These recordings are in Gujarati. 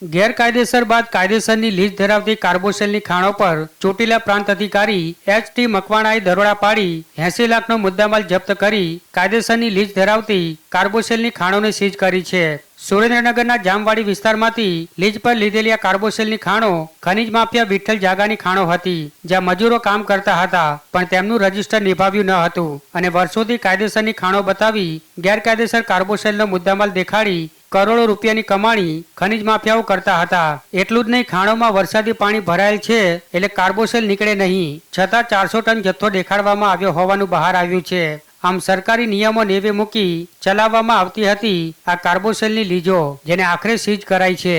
ગેરકાયદેસર બાદ કાયદેસરની લીઝ ધરાવતી કાર્બોસેલની ખાણો પર ચોટીલા પ્રાંત અધિકારી એચ.ટી. મકવાણાએ દરોડા પાડી 80 લાખનો મુદ્દામાલ જપ્ત કરી કાયદેસરની લીઝ ધરાવતી કાર્બોસેલની ખાણોને સીઝ કરી છે. સુરેન્દ્રનગરના જામવાડી વિસ્તારમાંથી લીઝ પર લીધેલી આ કાર્બોસેલની ખાણો ખનીજ માફિયા વિઠ્ઠલ જાગાની ખાણો હતી, જ્યાં મજૂરો કામ કરતા હતા પણ તેમનું રજીસ્ટર નિભાવ્યું ન હતું અને વર્ષોથી કાયદેસરની ખાણો બતાવી ગેરકાયદેસર કાર્બોસેલનો મુદ્દામાલ દેખાડી કરોડો રૂપિયાની કમાણી ખનીજ માફિયાઓ કરતા હતા. એટલું જ નહીં, ખાણોમાં વરસાદી પાણી ભરાયેલ છે એટલે કાર્બોસેલ નીકળે નહીં, છતાં 400 ટન જથ્થો દેખાડવામાં આવ્યો હોવાનું બહાર આવ્યું છે. આમ સરકારી નિયમો નેવે મૂકી ચલાવવામાં આવતી હતી આ કાર્બોસેલની લીજો, જેને આખરે સીઝ કરાઈ છે.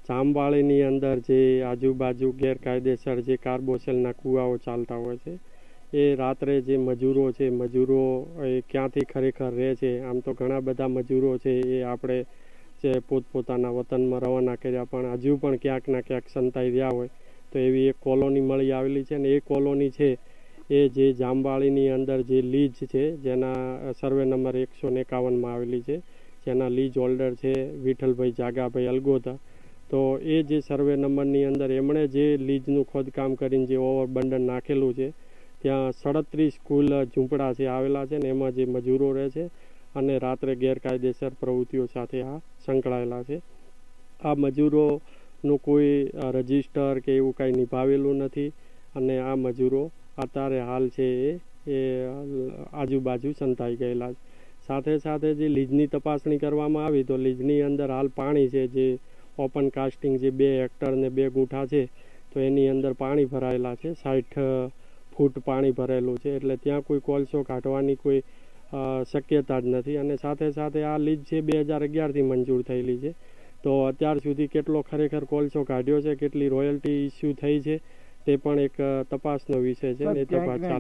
જામવાળીની અંદર જે આજુબાજુ ગેરકાયદેસર જે કાર્બોસેલના કૂવાઓ ચાલતા હોય છે, એ રાત્રે જે મજૂરો છે, મજૂરો એ ક્યાંથી ખરેખર રહે છે. આમ તો ઘણા બધા મજૂરો છે એ આપણે જે પોતપોતાના વતનમાં રવાના કર્યા, પણ હજુ પણ ક્યાંક ના ક્યાંક સંતાઈ રહ્યા હોય તો એવી એક કોલોની મળી આવેલી છે. ને એ કોલોની છે એ જે જામવાળીની અંદર જે લીજ છે, જેના સર્વે નંબર 151માં આવેલી છે, જેના લીજ હોલ્ડર છે વિઠ્ઠલભાઈ જાગાભાઈ અલગોતા. તો એ જે સર્વે નંબરની અંદર એમણે જે લીજનું ખોદકામ કરીને જે ઓવરબંડન નાખેલું છે, ત્યાં 37 કુલ ઝૂંપડા છે આવેલા છે ને એમાં જે મજૂરો રહે છે અને રાત્રે ગેરકાયદેસર પ્રવૃત્તિઓ સાથે આ સંકળાયેલા છે. આ મજૂરોનું કોઈ રજિસ્ટર કે એવું કાંઈ નિભાવેલું નથી અને આ મજૂરો અત્યારે હાલ છે એ આજુબાજુ સંતાઈ ગયેલા છે. સાથે સાથે જે લીજની તપાસણી કરવામાં આવી તો લીજની અંદર હાલ પાણી છે, જે ઓપન કાસ્ટિંગ જે 2 હેક્ટર ને 2 ગુંઠા છે તો એની અંદર પાણી ભરાયેલા છે, 60 ફૂટ પાણી ભરેલું છે, એટલે ત્યાં કોઈ કોલસો કાઢવાની કોઈ શક્યતા જ નથી. અને સાથે સાથે આ લીજ છે 2011થી મંજૂર થયેલી છે, તો અત્યાર સુધી કેટલો ખરેખર કોલસો કાઢ્યો છે, કેટલી રોયલ્ટી ઇસ્યુ થઈ છે તે પણ એક તપાસનો વિષય છે. એ તપાસ